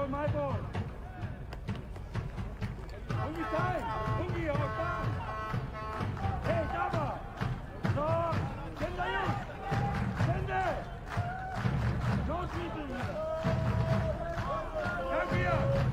ball, my ball. Hungi time. Hungi, our time. Hey, Java. No, send the youth. Send it. No sleeping. Come here.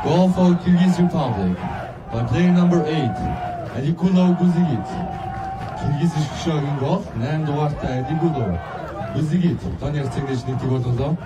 Goal for Kyrgyz Republic by player number 8, Adikulov Guzigit. Kyrgyz ish kishogin gol, 8 duarta Adikulov Guzigit. Tonier Tsegdechnik Tibotozo.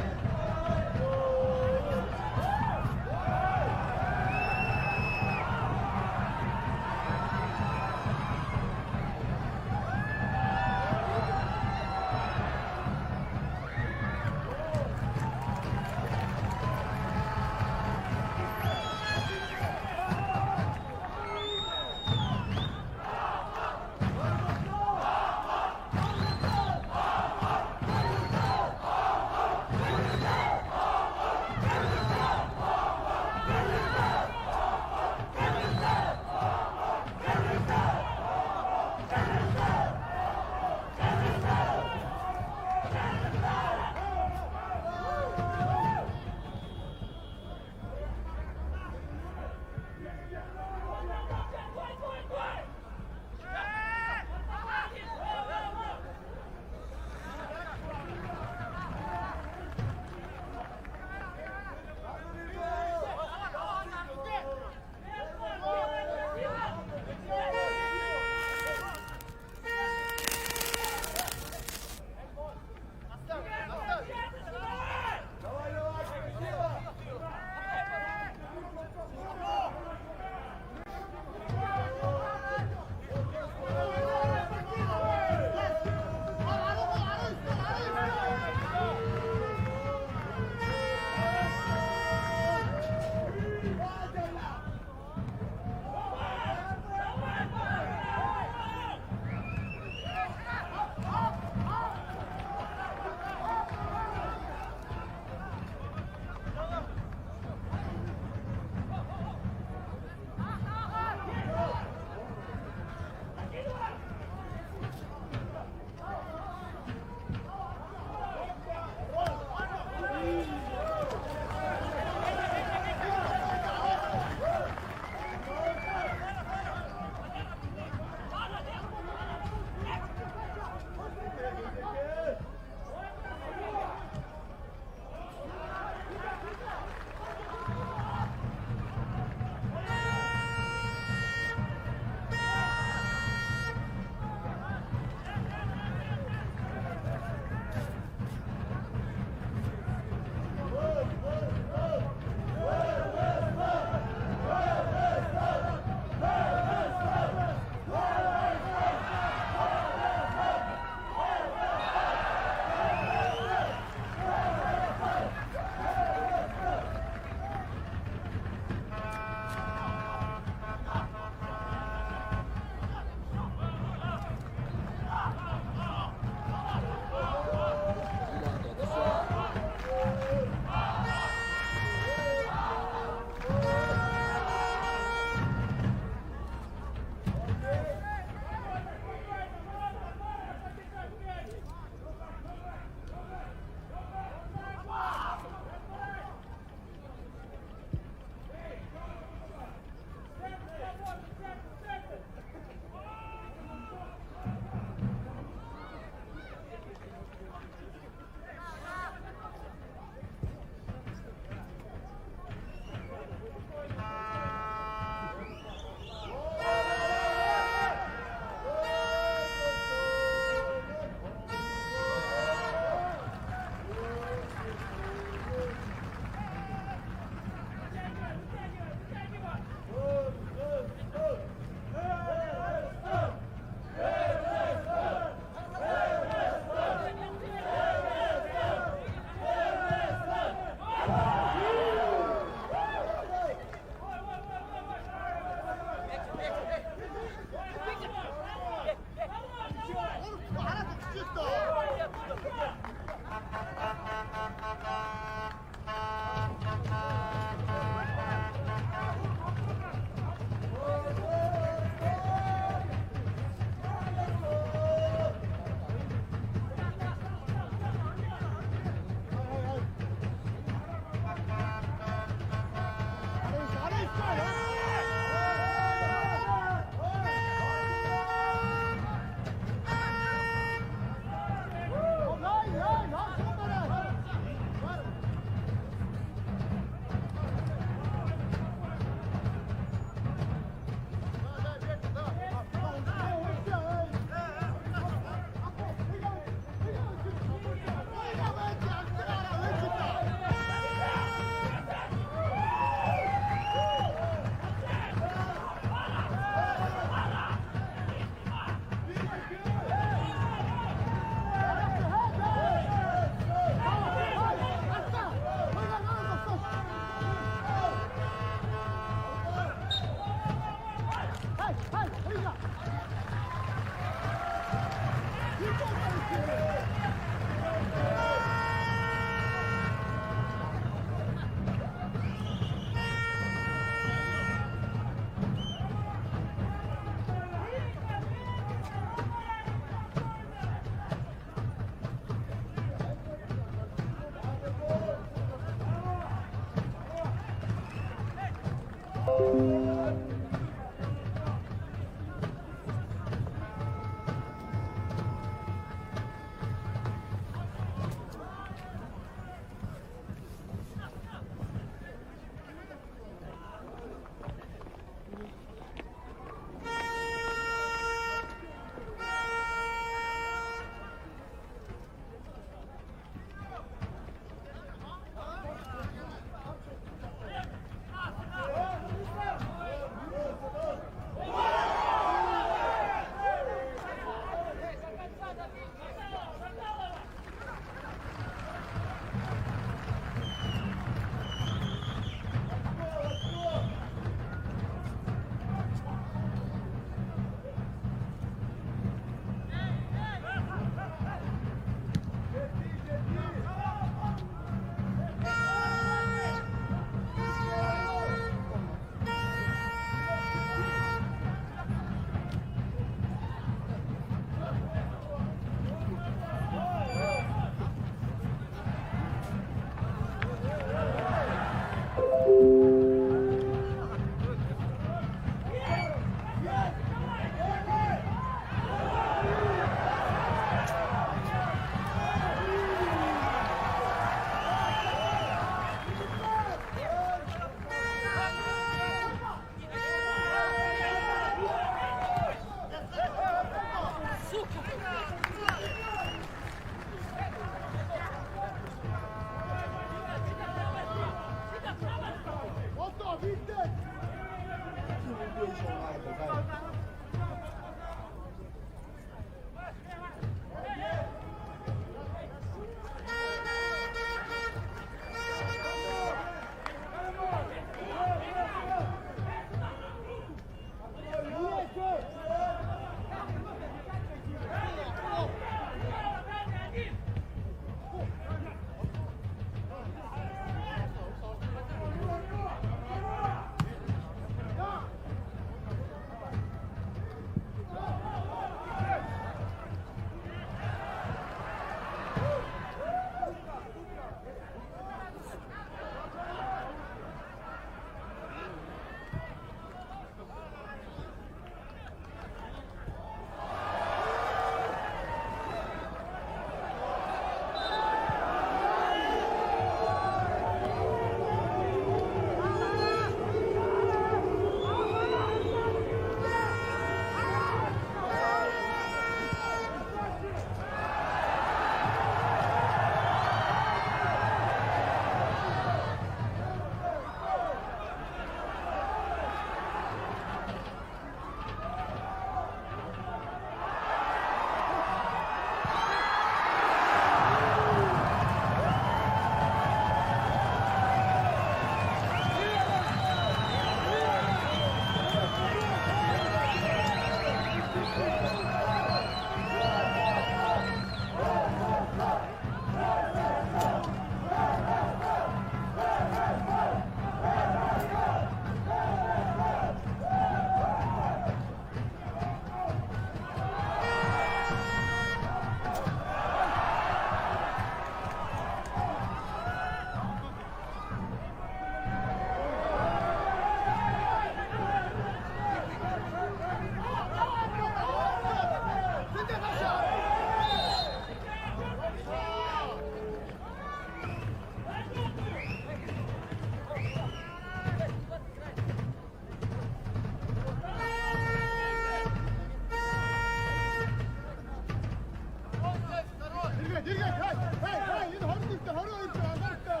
니가 헤이 이거 허리 있다 허리 있다 안 갔다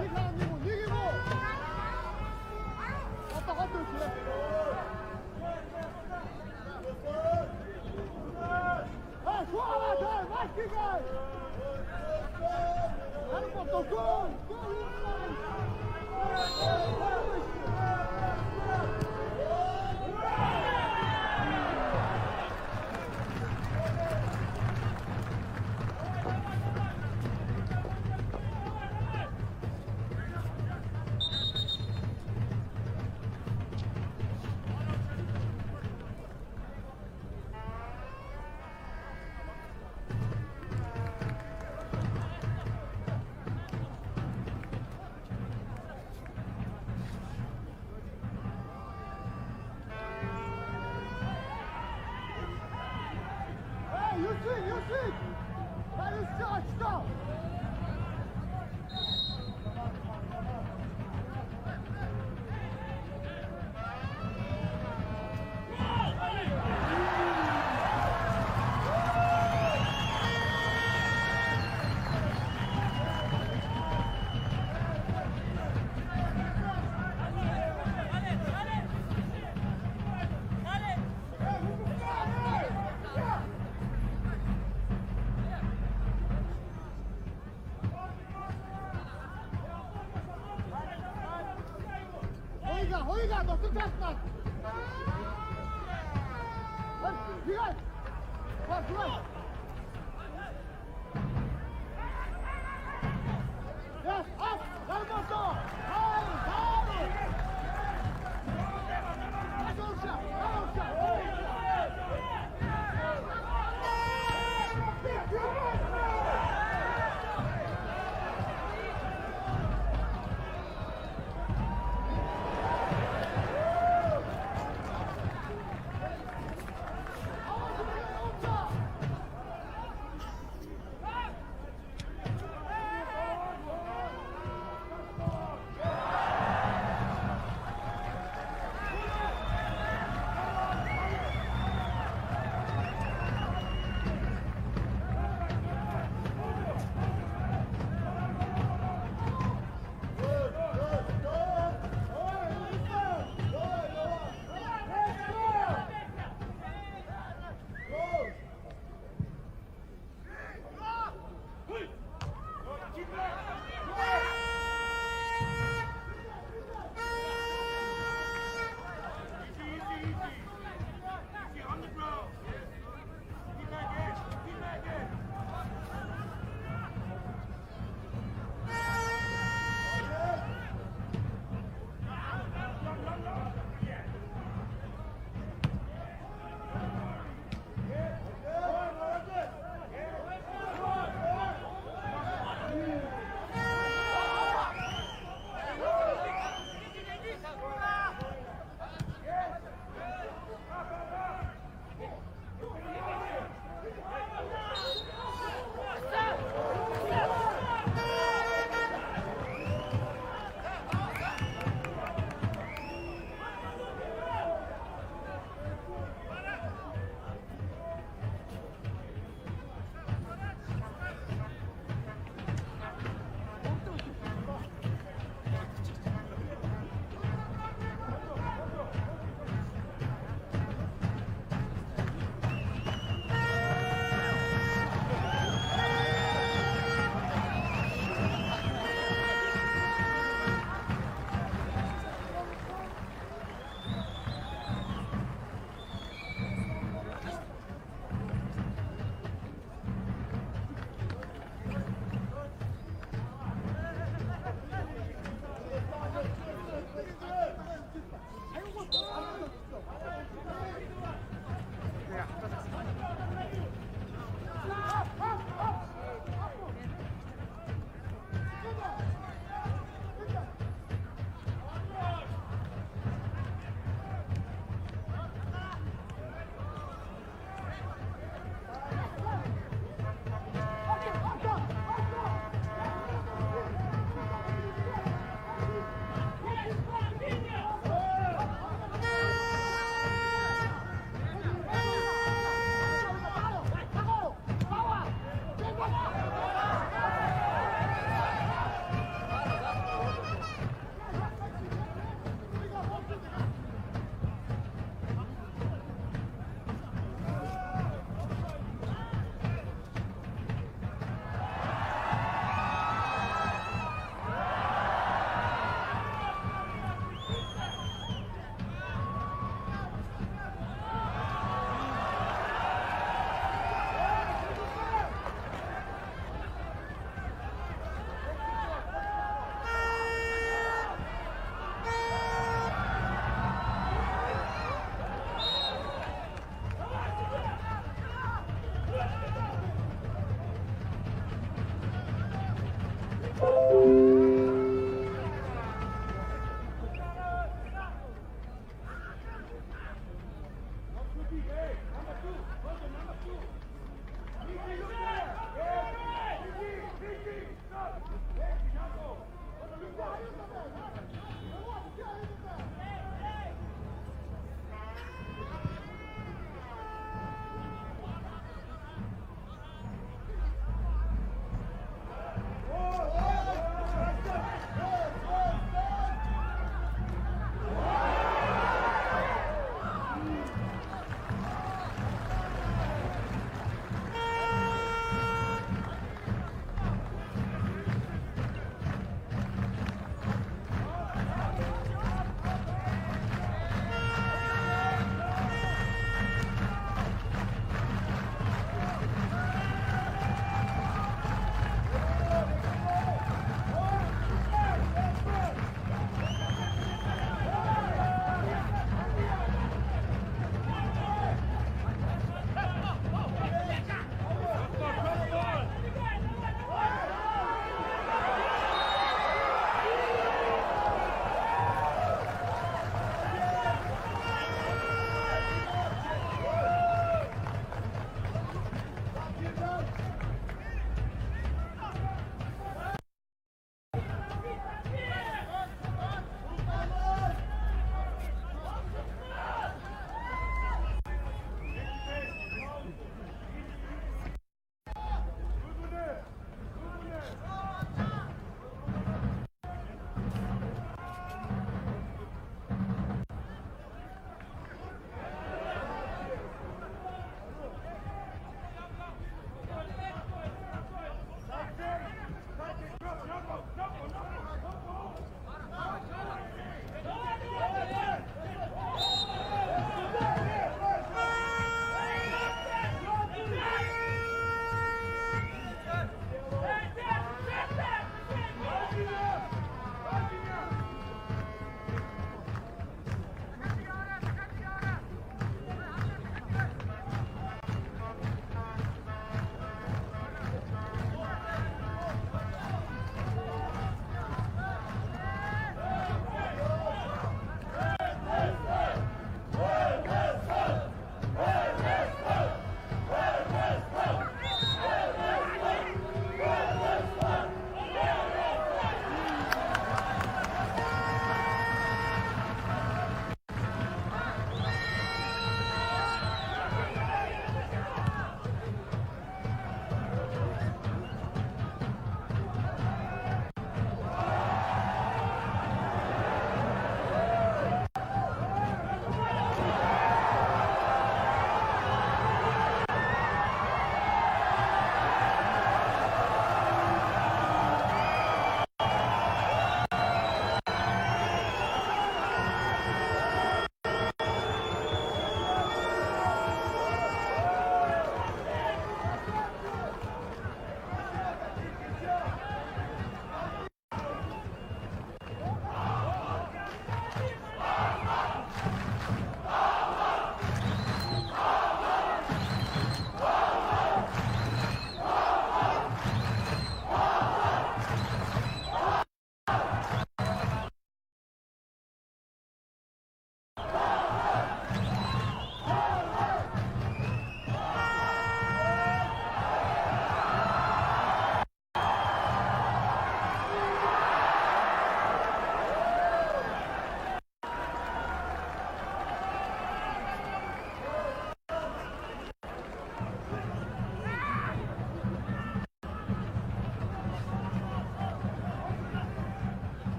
니가 아니고 니기고 왔다 갔다 아 좋아 잘 마시가 하는 것도 고 유식! 빨리 시작합시다! 호이가 너 끝났다. 비가. 와 그만. 야, 업, 잘못했어. 다음.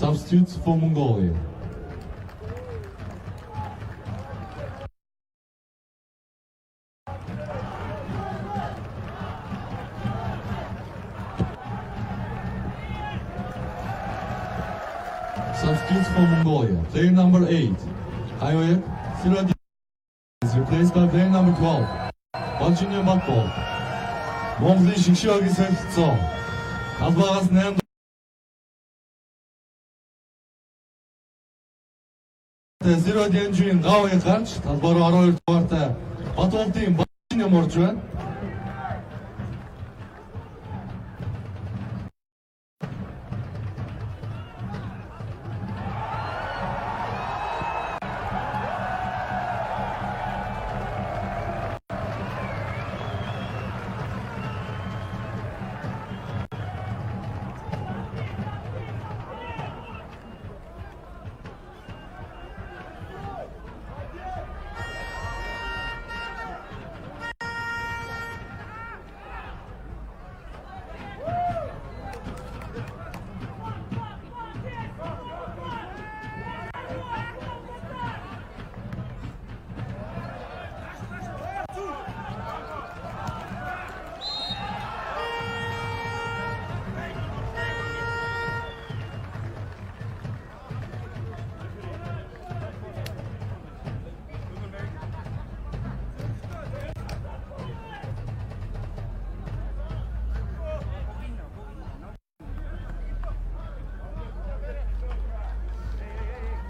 Substitutes for Mongolia. Substitutes for Mongolia. Player number 8, Hayoyek Siradi, is replaced by player number 12, Balchinya Bakbol. Монголын шигшээ огийн солилцоо. Албаагаас 8 0 Dianjuin, Gauin Karch, Talbaro Aroir Tuarta, Batol Team, Bacina Morchuan.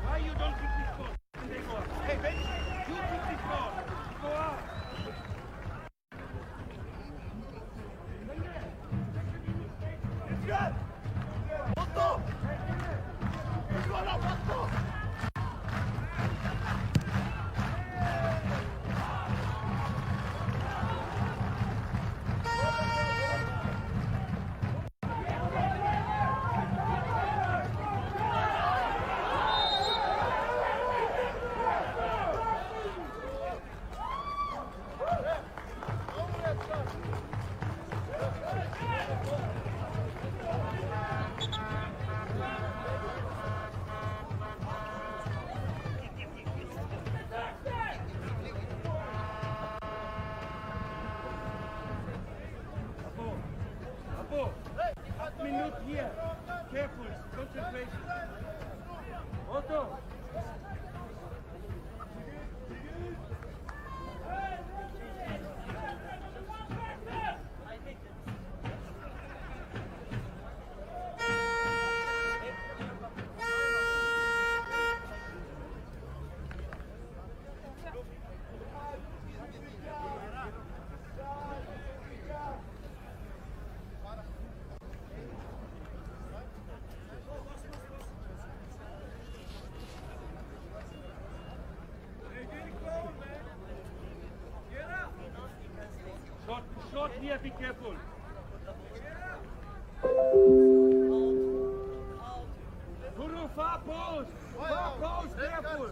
Why you don't kick this ball? They go up. Hey, Ben, you kick this ball. Go up. Apo, 8 minutes here. Careful, concentration. Otto. Short here, be careful. Guru, far post. Far post, careful.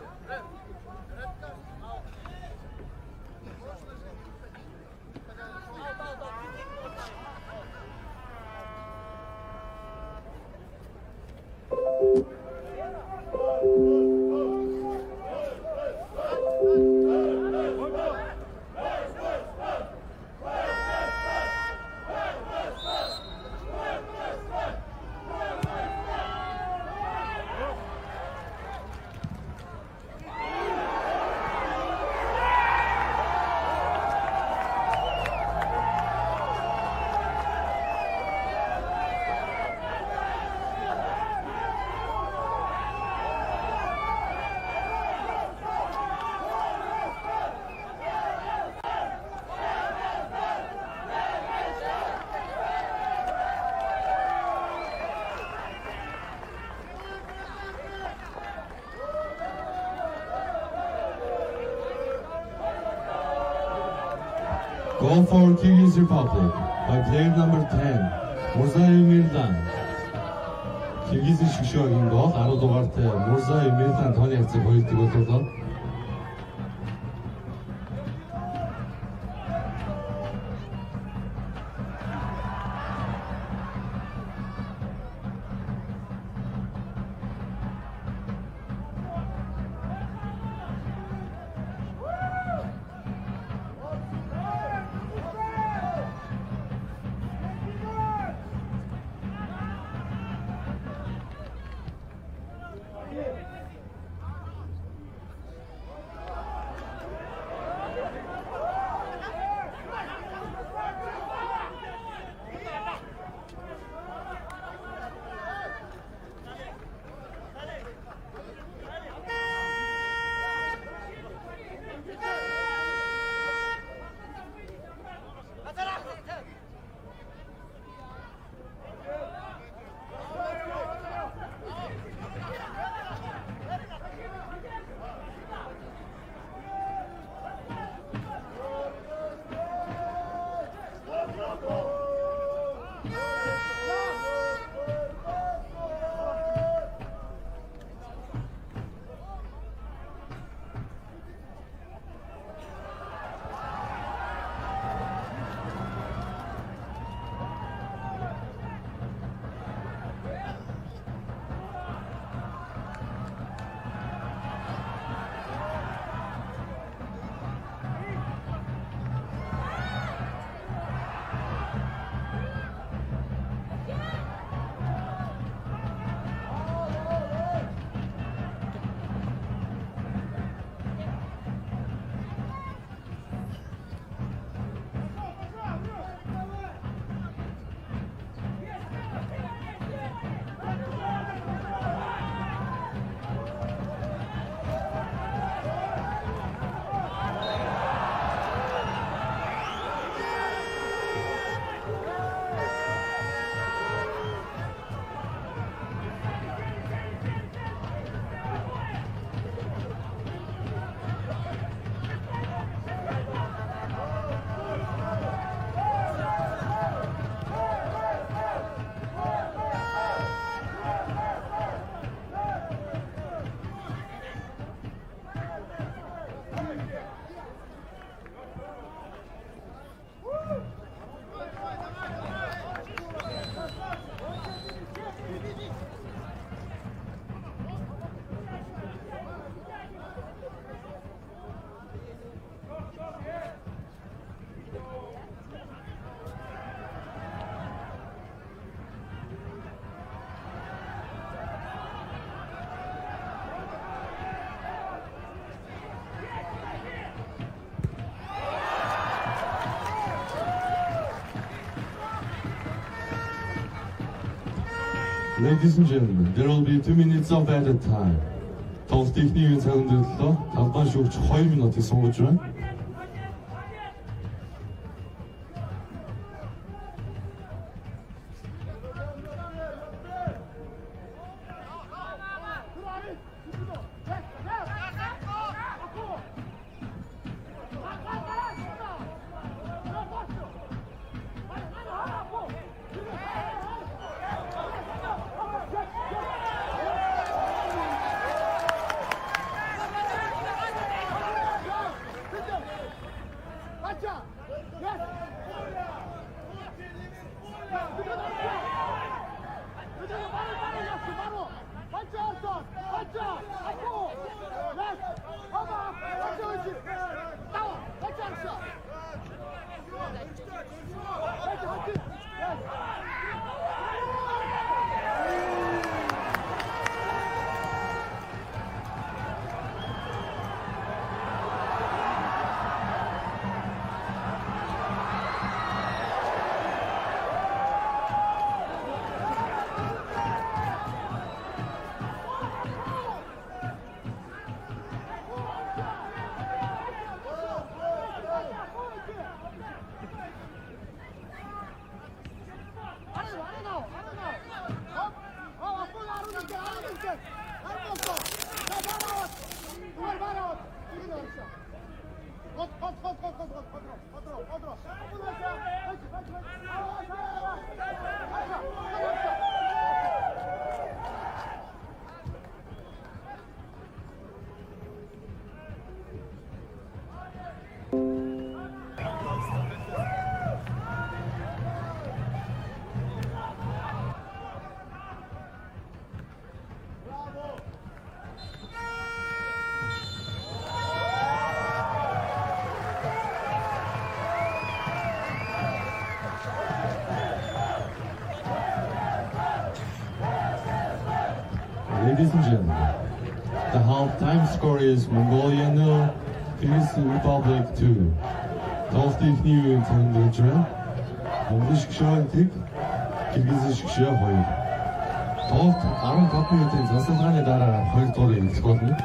Goal for Kyrgyz Republic by player number 10, Murzaev Mirdan. Киргизийн шгшөөгийн гол 10 дугаартай Murzaev Mirdan тооны хацаг хоёртыг болоолоо. Ladies and gentlemen, there will be 2 minutes of added time. Тоглолт ихний үеийн цаг өндөрлөө 5 дахь шүүгч 2 минутыг сунгаж байна. Ladies and gentlemen, the half-time score is Mongolia 0, Kyrgyz Republic 2. Тоглолт ихний үеийн цаг өндөрлөж байна. Монгол шгшээ 1, Киргиз шгшээ 2. Тоглолт 15 минутын засалгааны дараа 2 дугаар эхлэх болно.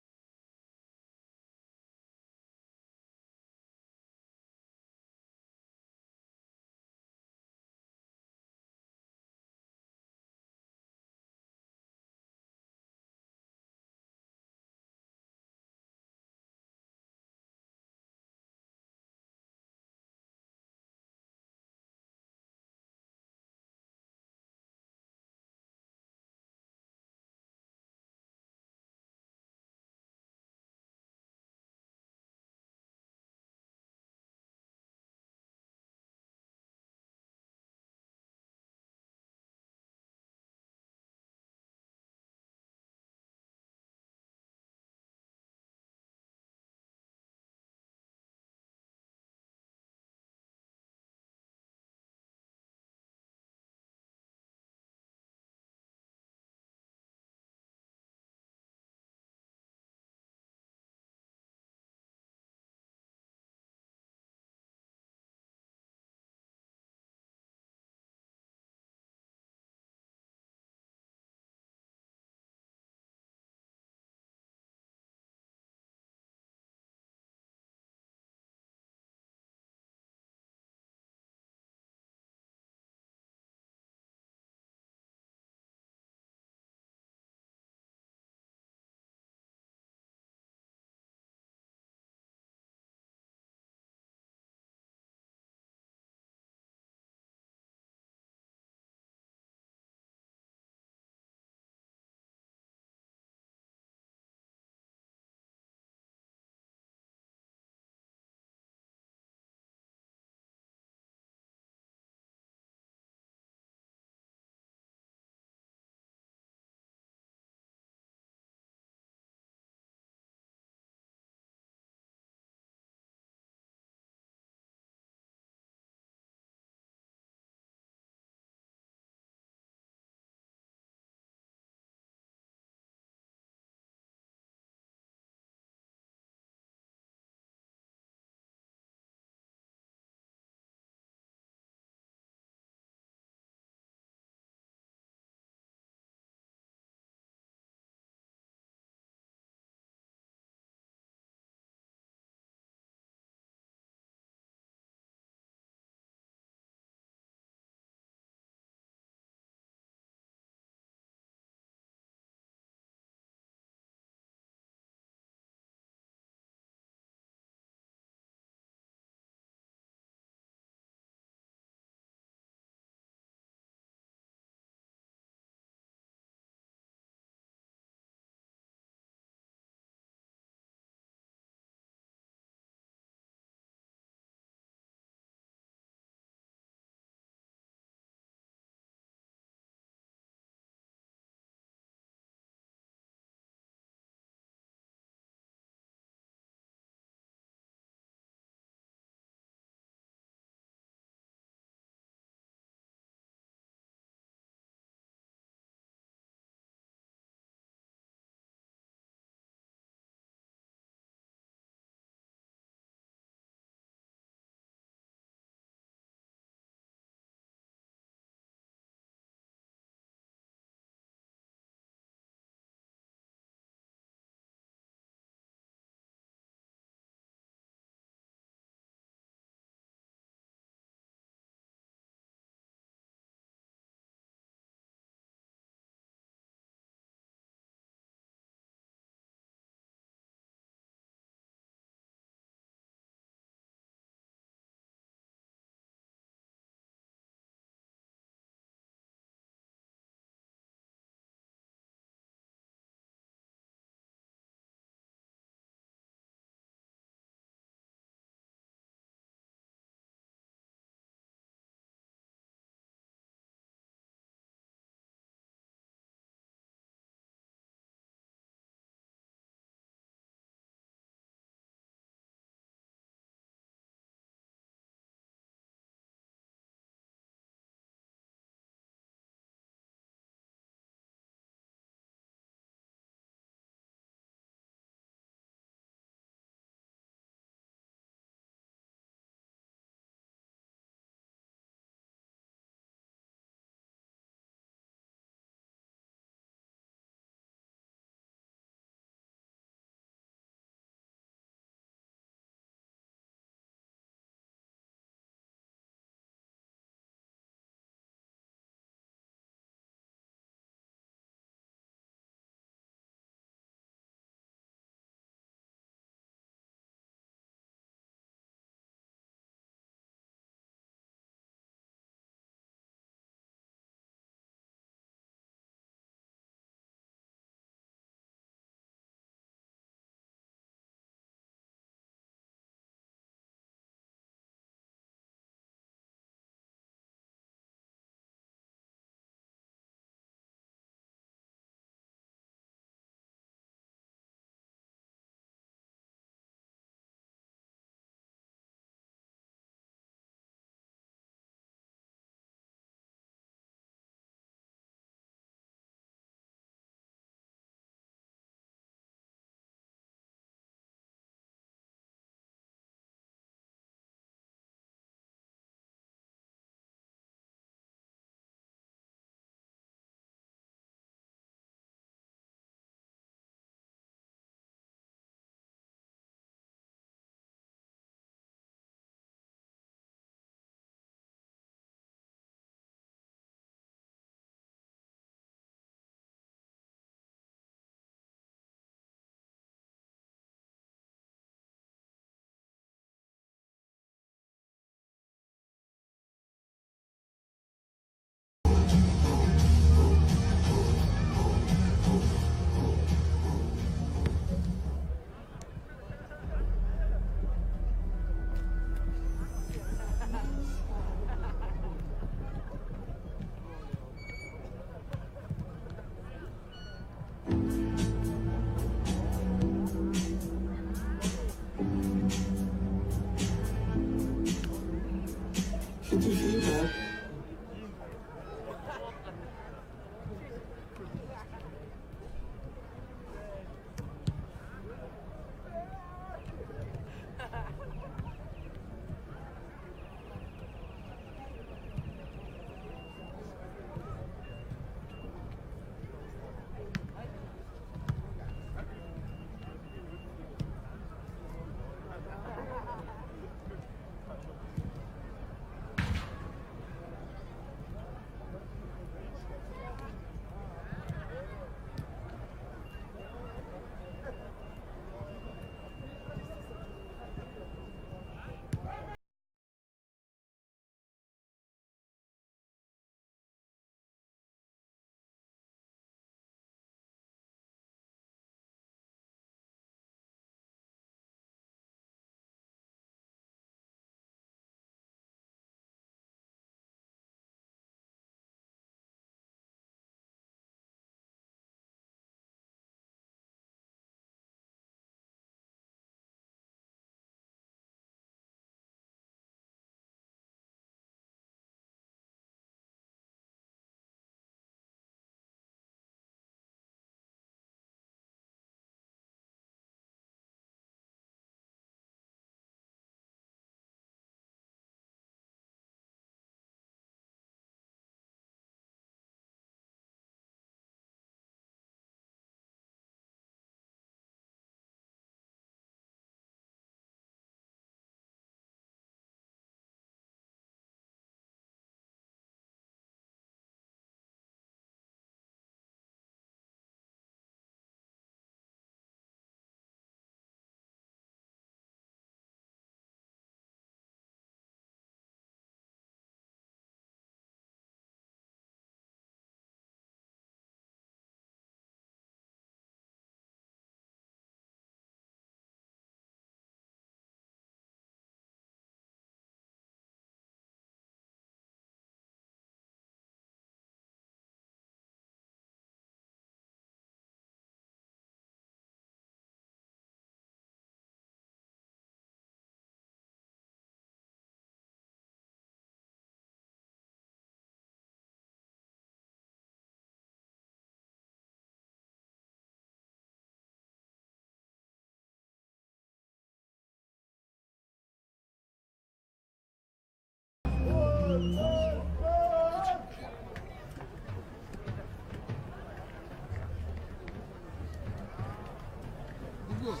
Going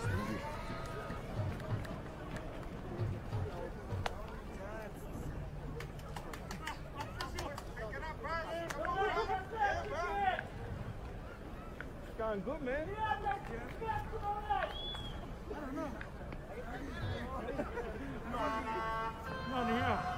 good, man. Come on here.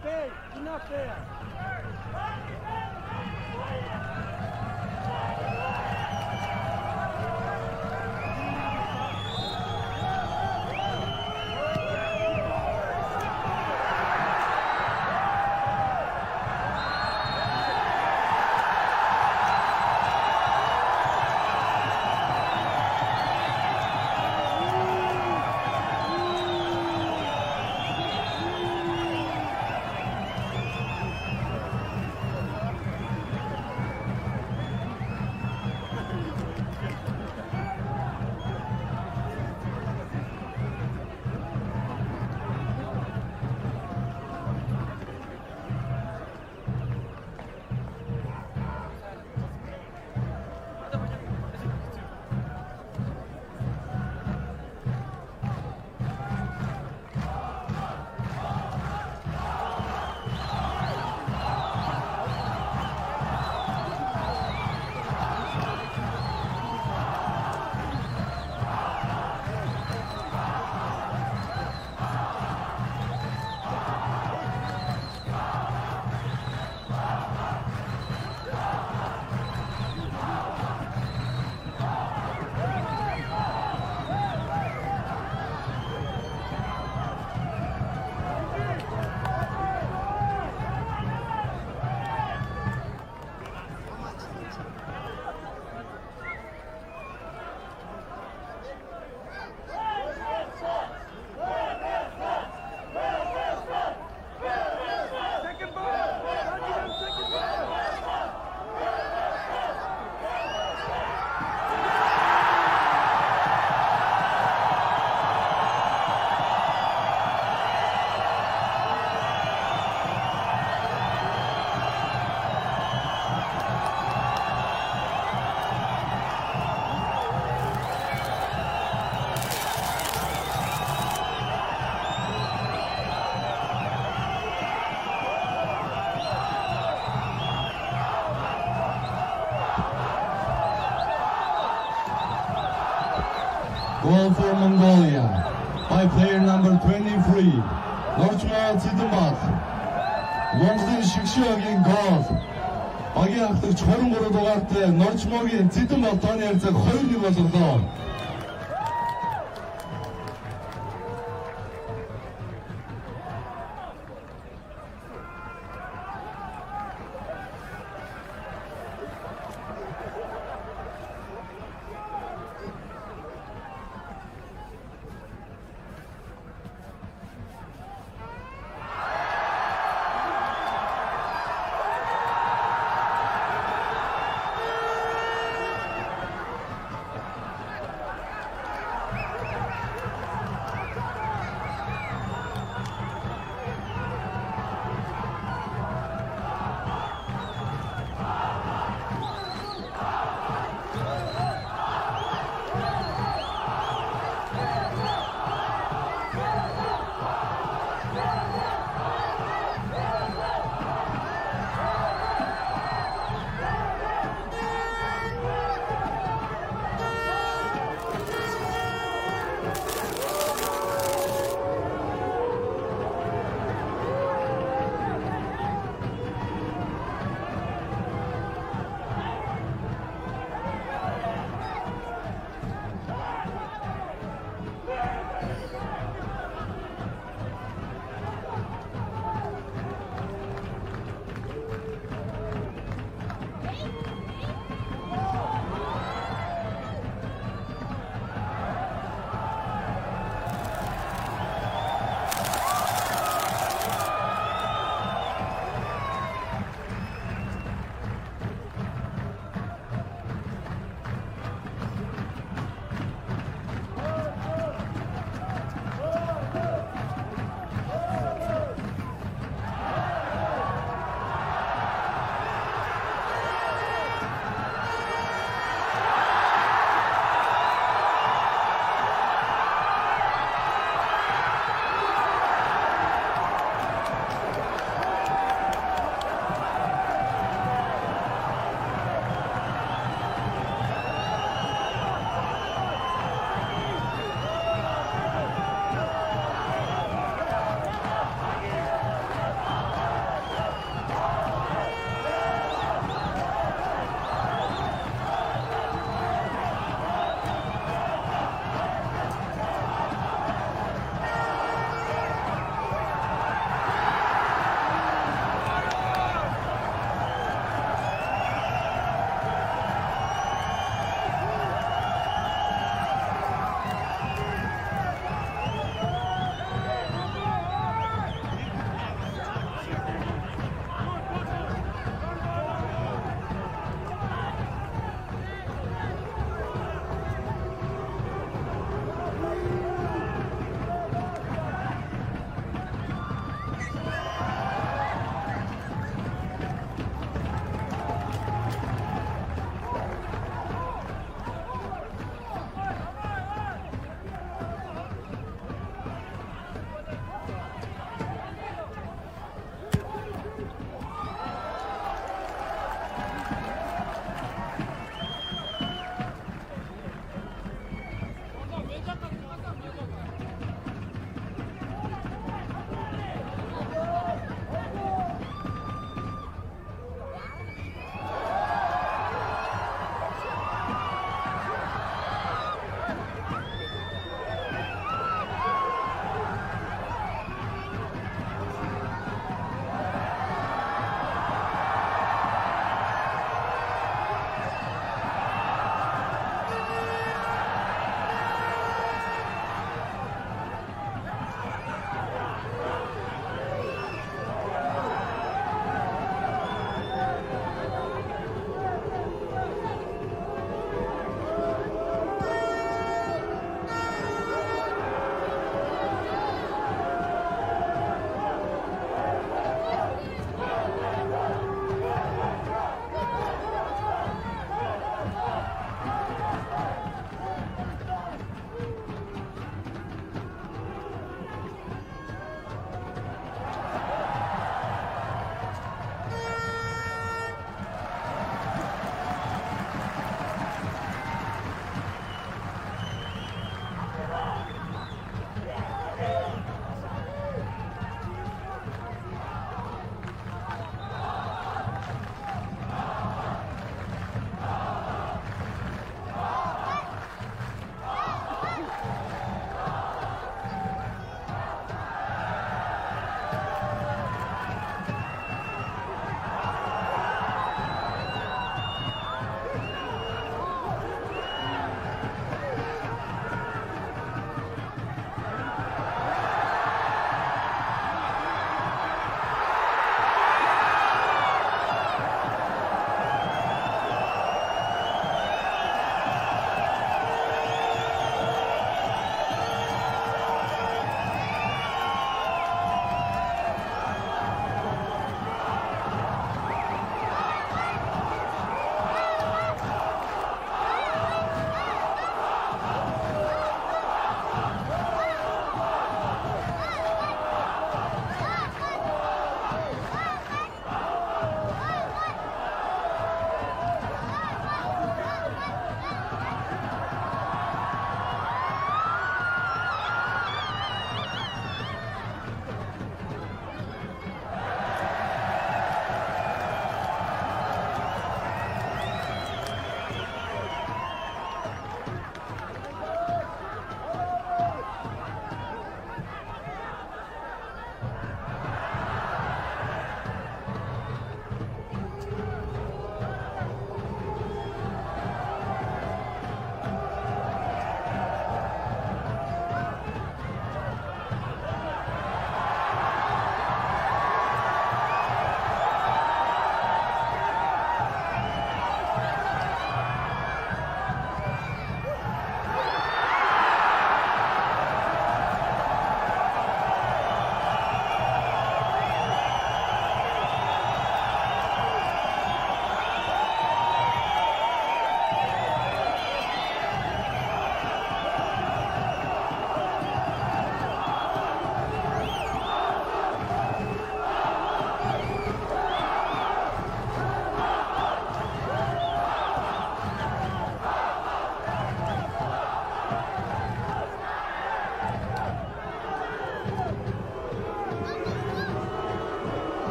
Okay, enough there. Second ball! Second ball! Goal for Mongolia by player number 23, Норчмол Цэдэнбат. Монголын шигшөөгийн гол. Багийн ахлагч 23 дугаартай Норчмогийн Цэдэнбат тооны харьцааг 2-1 болголоо.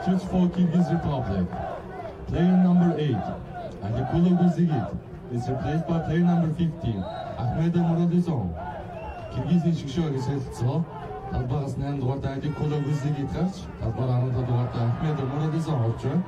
shoots for Kyrgyz Republic. Player number 8, Alikulov Guzigit, is replaced by player number 15, Ahmedov Muradison. Киргизийн шгшөөгийн солилцоо талбайгаас 8 дугаартай Alikulov Guzigit гарч, талбайгаар 15 дугаартай Ahmedov Muradison орж байна.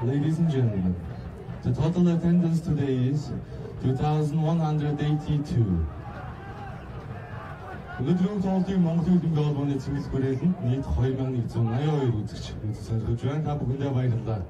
Ladies and gentlemen, the total attendance today is 2,182. Өнөөдрийн тоглолтын Монголын Олимпийн холбооны цэвэрлэх хүрээлэнд нийт 2182 үзэгч сонирхож байна. Та бүхэндээ баярлалаа.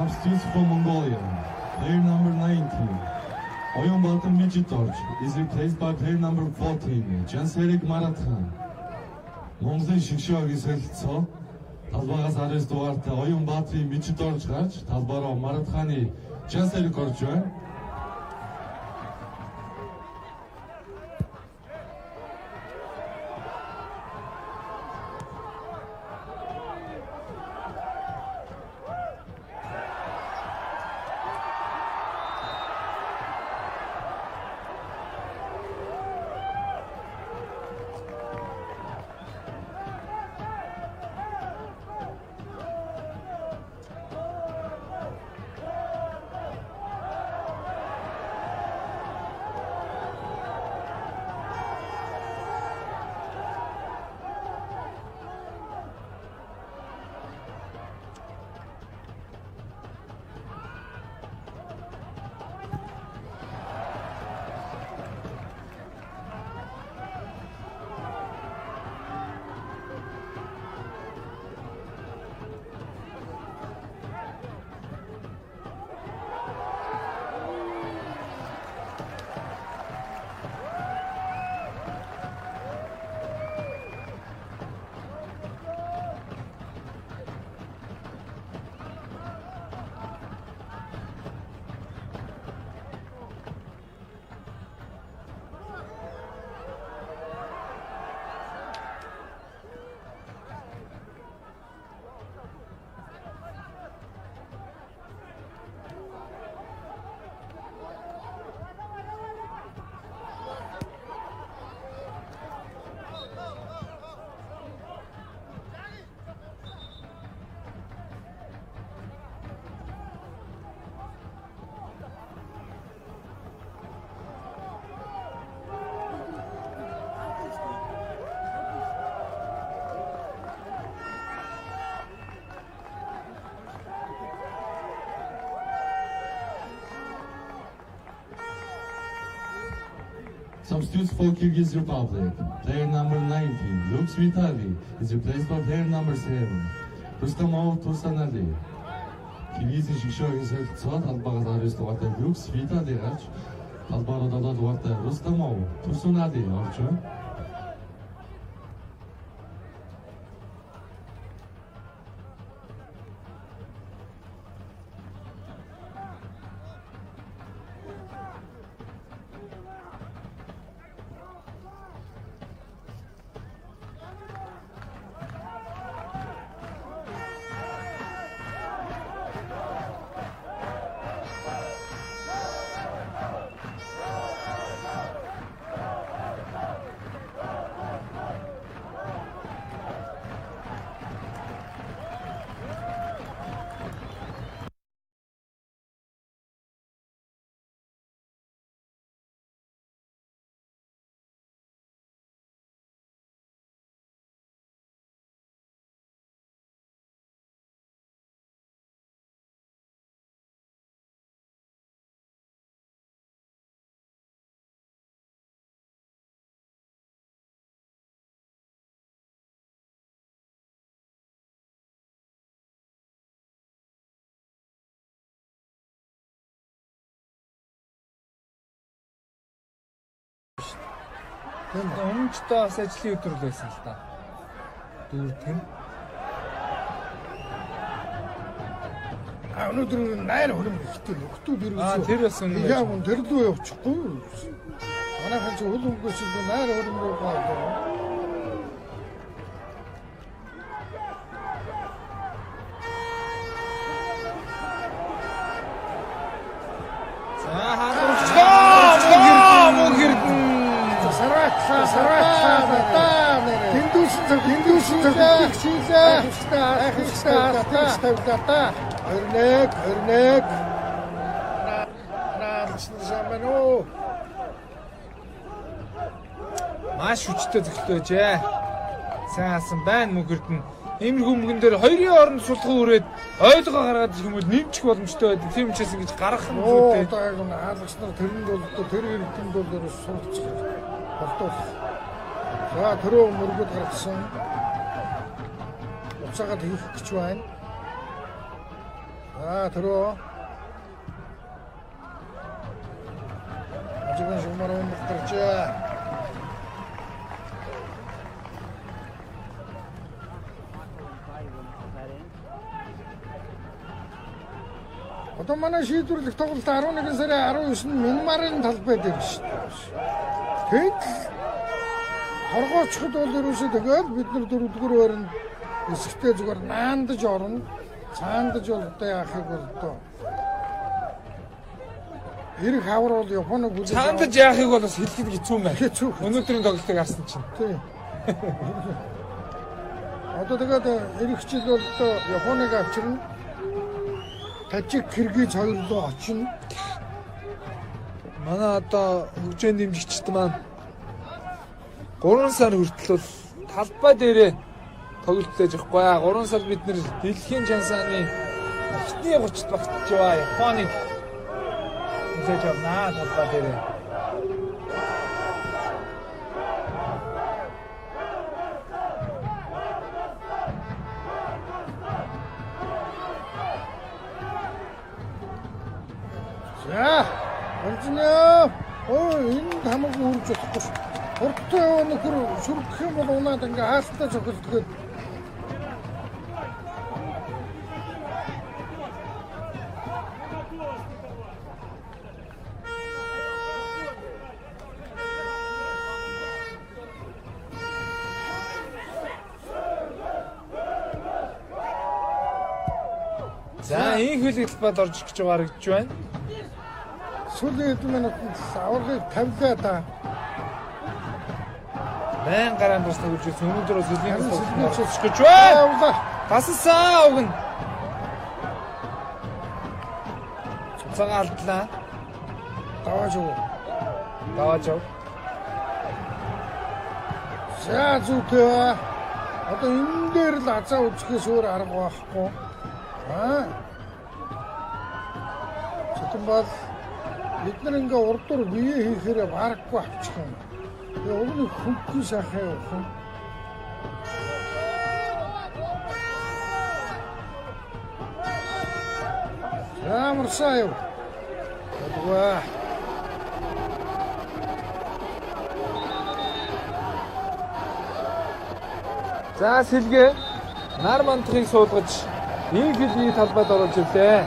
Substitutes for Mongolia. Player number 19, Oyunbatan Michitorch, is replaced by player number 14, Janserik Marathan. Монголын шигшөөгийн солилцоо талбайгаас 19 дугаартай Oyunbatan Michitorch гарч талбайраа Маратханы Janserik орж байна. Substitutes for Kyrgyz Republic. Player number 19, Lux Vitali, is replaced by player number 7, Rustamov Tursanali. Киргизийн шигшөөгийн солилцоо талбайгаас 19 дугаартай Lux Vitali гарч талбайраа 7 дугаартай Rustamov Tursanali орж байна. Тийм үү? Өмнө ч одоо бас ажлын өдөр л байсан л да. Дүүрдэг нь. Өнөөдөр найр хөрөм ихтэй нөхдүүд ирсэн. Тэр бас үнэн байж. Яг үн тэр лөө явчихгүй. Манайхан ч хөл өнгөс найр хөрөм рүү гоо. За хаалцгаа мөн хэрдэн. Сараатлаа. Тэндүүсэн шилээ. Ахистаа. Өрнөг. Наамшнсамано. Маш хүчтэй зөвлөжээ. Сайн асан байна мөн хэрдэн. Иймэрхүү мөнгөн дээр хоёрын оронд сулхан үрээд ойлгоо гаргаад ирэх юм бол нэмчих боломжтой байдаг. Тийм учраас ингэж гаргах юм зүйтэй. Одоо яг нь хаалгаснаар тэрэнд бол тэр хэрэгтэнд бол ерөөс суулчих. Болдох. За төрөө мөргөд гаргасан. Уцаагаад хийх гэж байна. төрөө. Ажиган шумаар өмөртөрчээ. Одоо манай шийдвэрлэх тоглолт 11 сарын 19-нд Мянмарын талбай дээр шүү дээ. Тэгэд хоргоочход бол ерөөсөө тэгээд бид нар дөрөвдүгээр байранд эсэгтэй зүгээр наандаж орно. Цаандаж бол одоо яахыг бол одоо эрэг хавар бол Японог хүлээж цаандаж яахыг бол бас хэлэхэд хэцүү юм байна. Хэцүү. Өнөөдрийн тоглолтыг харсан чинь. Тийм. Одоо тэгээд эрэг хичээл бол одоо Японыг авчирна. Тажик Киргиз хоёрлоо очино. Манай одоо хөгжөөнд дэмжигчд маань 3 сар хүртэл бол талбай дээрээ тоглолт хийж байхгүй. 3 сар бид нэр дэлхийн чансааны эхний 30-д багтж байгаа Японыг үзэж авнаа талбай дээрээ. За, оржиноо. Энэ хамаагүй үрж болохгүй шүү. Хурдтай нөхөр сүргэх юм бол унаад ингээ хаалттай цогцолдгоод. За, энэ хөлөглөлд орж ирж байгаа харагдж байна. Сүүлийн хэдэн минутанд аврагыг тавилаа да. Байн гараанд бас төгөлж ирсэн. Өнөөдөр бас хөлийн төлөвлөж гэж байна. Явлаа. Тассан уг нь. Цагаан алдлаа. Давааж уу. Давааж яв. За зүгтээ. Одоо энэ дээр л азаа үзэхээс өөр арга байхгүй. Читэн бол бид нар ингээ урдуур бие хийхээр барахгүй авчих юм. Тэгээ уг нь хөнгөн сайхан явах юм. Ямарсаа юу? Одгоо. За сэлгээ нар мандахыг суулгаж ийм хэлний талбайд оруулж ирлээ.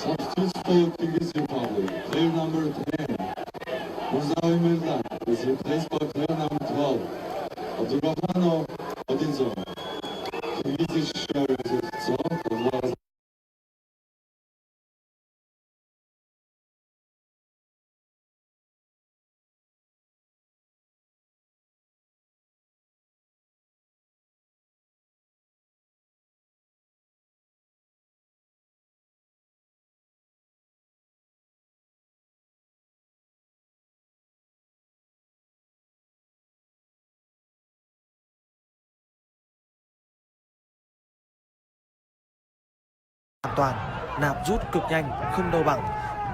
Substitute for Kyrgyz Republic. Player number 10, Murzaoy Merdan, is replaced by player number 12, Abdurrahmanov Odinzo. Kyrgyz Shishar An toàn, nạp rút cực nhanh, không đâu bằng.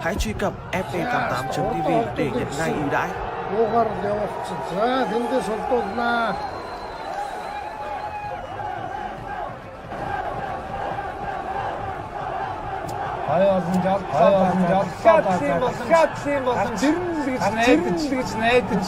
Hãy truy cập fb88.tv để nhận ngay ưu đãi. Югаар явуулчих. За тэндээс солдуулнаа. Хаатлын болон жирэмл гэж найдаж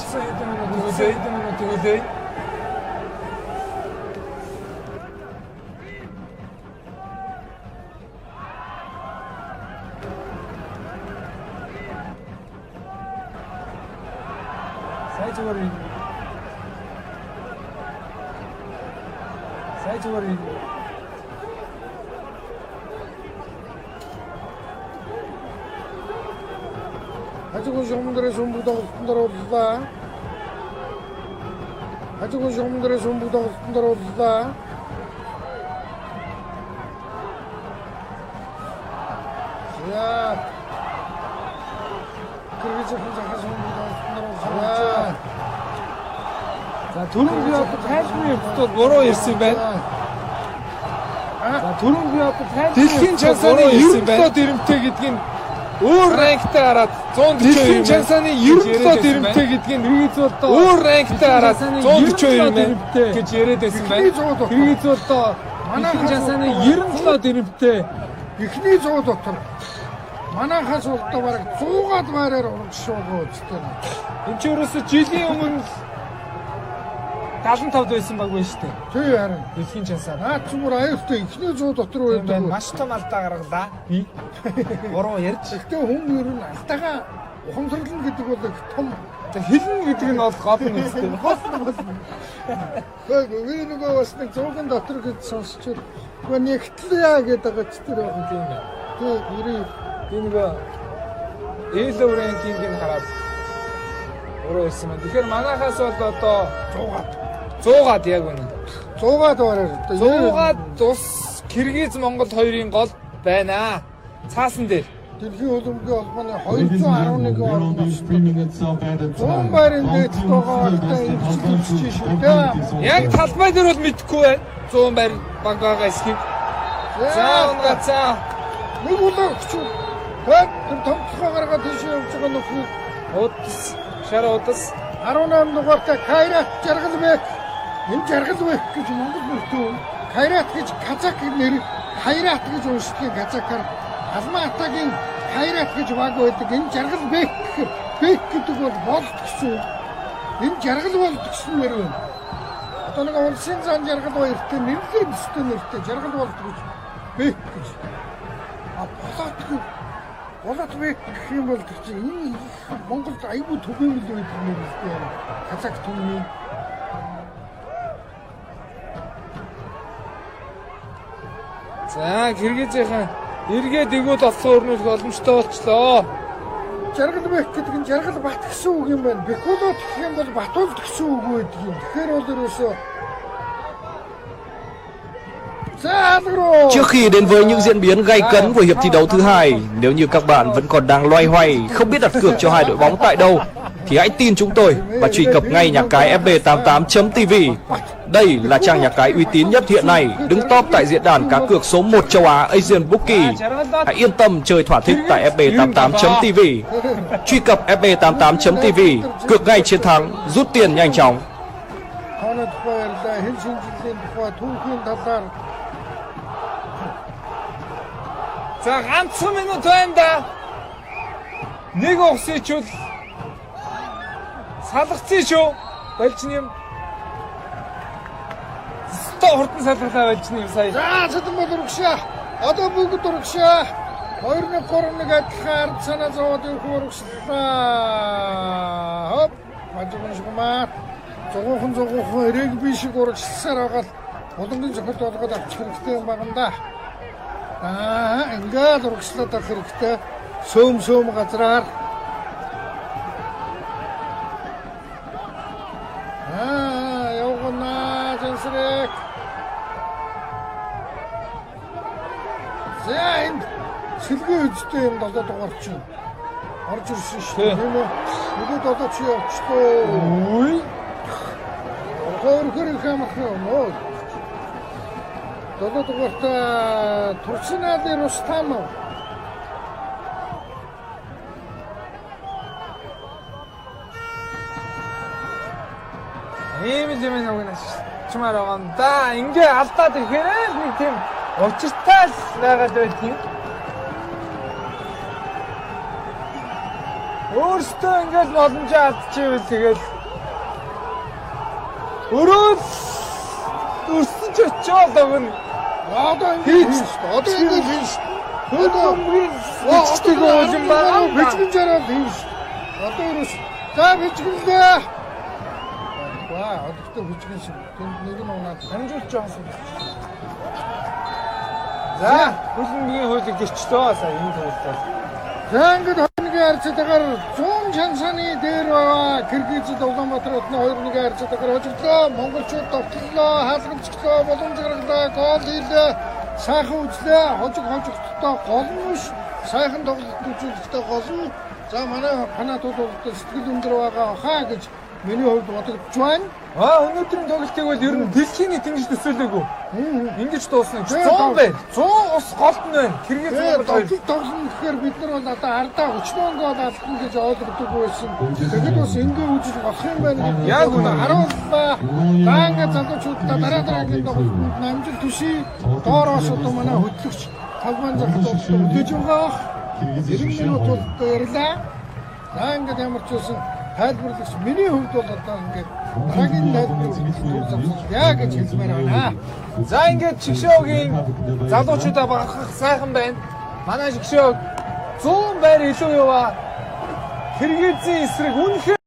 төгөлөө. Сайжвар. Хажуугийн шугамдрын сүмбэг тоглолтод орууллаа. Хажуугийн шугамдрын сүмбэг тоглолтод орууллаа. За. Кыргызын захаас сүмбэг тоглолтод орууллаа. За түрүүн би одоо тайлбар өгдөө буруу ирсэн байна. За түрүүн би одоо тайлбар дэлхийн чансааны 97 дэрэмтэй гэдгийг өөр ранктай хараад 142 дэлхийн чансааны 97 дэрэмтэй гэдгийг өөр ранктай хараад 142 гэж яриад байсан байна. Киргиз болоо дэлхийн чансааны 97 дэрэмтэй Эхний 100 дотор манайхаас болоо бараг 100-аад байраар урагшуулгаа үстэй. Энд ч ерөөсө жилийн өмнө 75 байсан баг байна шүү дээ. Тий харин дэлхийн чансаар. Наад зүгээр аюултай эхний 100 дотор байдаг. Маш том алдаа гаргалаа. Би буруу ярьж. Гэхдээ хүн ер нь алдаага ухамсарлан гэдэг бол их том хэлнэ гэдэг нь бол гол нь үстэй. Би нөгөө бас нэг 100-ын дотор гэж сонсчод нөгөө нэгтлээ гэдэг байгаа ч тэр байх юм байна. Тий ерий би нөгөө ээлөв ранкингийг хараад өөрөө ирсэн байна. Тэгэхээр манайхаас бол одоо 100-аад яг үнэ. 100-аад бараар. 100-аад тус Киргиз Монгол хоёрын гол байна. Цаасан дээр Дэлхийн өлөмгийн холбооны 211 орноос 100 байрын дээд тоогоолтой инженерч шүү дээ. Яг талбай дээр бол мэдэхгүй байна. 100 байр баг байгаа эсхийг. За нэг үлээ өчүү. Тэр томцоо гаргаад тийш явж байгаа нөхөд удас шар удас 18 дугаартай Кайрат Жаргалбек. Энэ Жаргалбек гэж монгол нэртэй. Кайрат гэж казак нэр Кайрат гэж уншдаг казакаар Алматагийн Кайрат гэж баг байдаг. Энэ Жаргалбек бек гэдэг бол болт гэсэн. Энэ Жаргал болт гэсэн нэр байна. Одоо нэг улсын зан Жаргал баяртай нэрлэх өстэй нэртэй Жаргал болт гэж бек гэж. Болот бек гэх юм бол энэ Монголд айгүй түгээмэл байдаг юм байна. Казак түмний За Киргизийнхан эргээд игүүд олсон өрнүүлэх боломжтой болчлоо. Жаргалбек гэдэг нь Жаргал бат гэсэн үг юм байна. Бекулот гэх юм бол Батулд гэсэн үг байдаг юм. Тэгэхээр бол ерөөсөө Trước khi đến với những diễn biến gay cấn của hiệp thi đấu thứ hai, nếu như các bạn vẫn còn đang loay hoay không biết đặt cược cho hai đội bóng tại đâu thì hãy tin chúng tôi và truy cập ngay nhà cái fb88.tv. Đây là trang nhà cái uy tín nhất hiện nay, đứng top tại diễn đàn cá cược số 1 châu Á Asian Bookie. Hãy yên tâm chơi thỏa thích tại fb88.tv. Truy cập fb88.tv, cược ngay chiến thắng, rút tiền nhanh chóng. За ганцхан минут байна да. Нэг угсычул салгацсан шүү. Болж юм. Хурдан салгалаа болж юм сая. За сэдэн бол урагшаа. Одоо бүгд урагшаа. 2-1 адилхан ард санаа зовоод явах урагшлаа. Хоп. Мажигын шугамаар 100% регби шиг урагшласаар байгаа л Булангийн зөвхөлд болгоод авчих хэрэгтэй юм баганда. Ингээд урагшлаад авах хэрэгтэй. Сөөм газраар. Явгана Жансрек. Зэн сэлгүй үстэй юм 7 дугаар чинь. Орж ирсэн шүү дээ. Тийм үү? Нөгөө 7 чи явчихлоо. Үй. Хөр хамах. 7 дугаарт Турчинали Рустамов. Ийм л юм нэг чимаар байгаа юм да. Ингээ алдаад ирэхээр л нэг тийм учиртай л байгаад байдгийг. Өөртөө ингээл боломжоо алдчихвэл тэгэл өрөөл өрсөн ч очиод өгнө. Одоо ингэж одоо ингэж хийж Өчтөг юм байна. бичгэн жараад хийж. Одоо ерөөс за бичгэлээ. Одогтой бичгэн шиг. Тэнд нэг нь унаад хамжуулж байгаа юм. За, хөлнгийн хуулийг гэрчлөө сая энэ төвлөл. За ингээд 2-1 харьцаатаагаар 100 шансаны дээр байгаа Киргизд Улаанбаатар хотны 2-1 харьцаатаагаар хожигдлоо. Монголчууд довтлоо, хаалгамжчлоо, боломж гаргалаа, гол хийлээ. Сайхан үзлээ. Хожигдтоо гол нь биш. Сайхан тоглолт үзүүлэхдээ гол нь. За манай фанатууд бол сэтгэл өндөр байгаа хаа гэж миний хувьд бодогдож байна. Өнөөдрийн тоглолтыг бол ер нь дэлхийн тэнгиж төсөөлөөгүй. Ингэж дуусна. 100 бай. 100 ус голд нь байна. Киргиз тоглоно гэхээр бид нар бол одоо ардаа 30 гол алдсан гэж ойлгодог байсан. Тэгэхэд бас ингэ үзэж болох юм байна. Яг үнэ харууллаа. За ингэ залуучуудаа дараагийн тоглолтод намжил төший доороос одоо манай хөтлөгч талбайн захад өдөж байгаа. 90 минут бол ярьлаа. За ингэ ямар ч байсан тайлбарлагч миний хувьд бол одоо ингээд дараагийн тайлбар яа гэж хэлмээр байна. За ингээд Чигшөөгийн залуучуудаа багахах сайхан байна. Манай Чигшөө 100 байр илүү яваа. Киргизийн эсрэг үнэхээр